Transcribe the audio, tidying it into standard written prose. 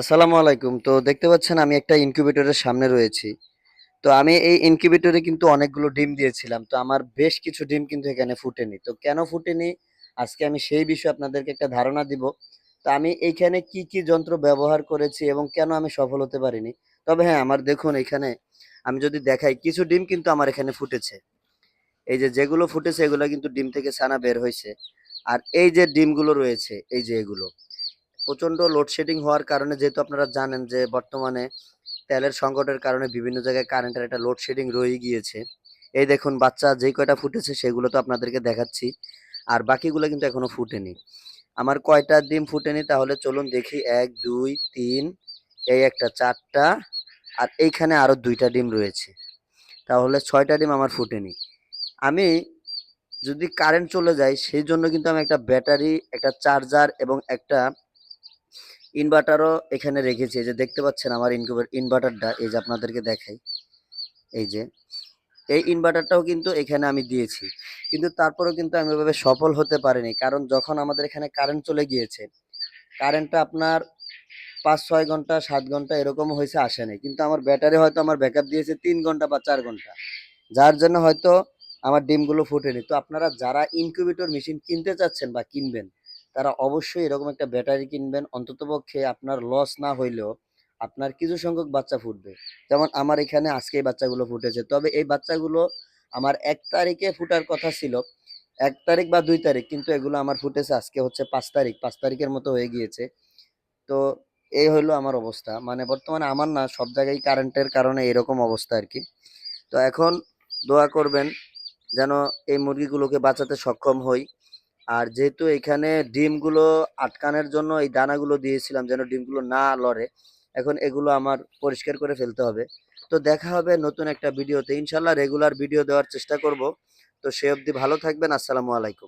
আসসালামু আলাইকুম। তো দেখতে পাচ্ছেন আমি একটা ইনকিউবেটরের সামনে রয়েছি। তো আমি এই ইনকিউবেটরে কিন্তু অনেকগুলো ডিম দিয়েছিলাম। তো আমার বেশ কিছু ডিম কিন্তু এখানে ফুটেনি। তো কেন ফুটেনি? আজকে আমি সেই বিষয়ে আপনাদেরকে একটা ধারণা দিব। তো আমি এইখানে কি, কি যন্ত্র ব্যবহার করেছি এবং কেন আমি সফল হতে পারিনি। তবে হ্যাঁ, আমার দেখুন এখানে আমি যদি দেখাই কিছু ডিম কিন্তু আমার এখানে ফুটেছে। এই যে যেগুলো ফুটেছে এগুলা কিন্তু ডিম থেকে ছানা বের হইছে। আর এই যে ডিমগুলো রয়েছে, এই যে এগুলো প্রচণ্ড লোডশেডিং হওয়ার কারণে যেহেতু আপনারা জানেন যে বর্তমানে তেলের সংকটের কারণে বিভিন্ন জায়গায় কারেন্টের একটা লোডশেডিং রয়ে গিয়েছে। এই দেখুন বাচ্চা যেই কয়টা ফুটেছে সেগুলো তো আপনাদেরকে দেখাচ্ছি। আর বাকিগুলো কিন্তু এখনো ফুটেনি। আমার কয়টা ডিম ফুটেনি তাহলে চলুন দেখি। ১, ২, ৩, এই একটা ৪টা আর এইখানে আরো ২টা ডিম রয়েছে। তাহলে ৬টা ডিম আমার ফুটেনি। আমি যদি কারেন্ট চলে যায় সেই জন্য কিন্তু আমি একটা ব্যাটারি, একটা চার্জার এবং একটা ইনভার্টারও এখানে রেখেছি। এই যে দেখতে পাচ্ছেন আমার ইনভার্টারটা, এই যে আপনাদেরকে দেখাই। এই যে এই ইনভার্টারটাও কিন্তু এখানে আমি দিয়েছি। কিন্তু তারপরেও কিন্তু আমি ওইভাবে সফল হতে পারিনি। কারণ যখন আমাদের এখানে কারেন্ট চলে গিয়েছে, কারেন্টটা আপনার ৫-৬ ঘন্টা ৭ ঘন্টা এরকম হয়েছে আসে নাই। কিন্তু আমার ব্যাটারি হয়তো আমার ব্যাকআপ দিয়েছে ৩ ঘন্টা বা ৪ ঘন্টা। যার জন্য হয়তো আমার ডিমগুলো ফুটেনি। তো আপনারা যারা ইনকিউবেটর মেশিন কিনতে চাচ্ছেন বা কিনবেন, তারা অবশ্যই এরকম একটা ব্যাটারি কিনবেন। অন্ততপক্ষে আপনার লস না হইলেও আপনার কিছু সংখ্যক বাচ্চা ফুটবে। যেমন আমার এখানে আজকে এই বাচ্চাগুলো ফুটেছে। তবে এই বাচ্চাগুলো আমার ১ তারিখে ফুটার কথা ছিল। ১ তারিখ বা ২ তারিখ, কিন্তু এগুলো আমার ফুটেছে আজকে হচ্ছে ৫ তারিখ। ৫ তারিখের মতো হয়ে গিয়েছে। তো এই হইলো আমার অবস্থা। মানে বর্তমানে আমার না সব জায়গায় কারেন্টের কারণে এরকম অবস্থা আরকি। তো এখন দোয়া করবেন যেন এই মুরগিগুলোকে বাঁচাতে সক্ষম হই। আর যেহেতু এখানে ডিমগুলো আটকানোর জন্য এই দানাগুলো দিয়েছিলাম যেন ডিমগুলো না লড়ে, এখন এগুলো আমার পরিষ্কার করে ফেলতে হবে। তো দেখা হবে নতুন একটা ভিডিওতে। ইনশাল্লাহ রেগুলার ভিডিও দেওয়ার চেষ্টা করব। তো সে অবধি ভালো থাকবেন। আসসালামু আলাইকুম।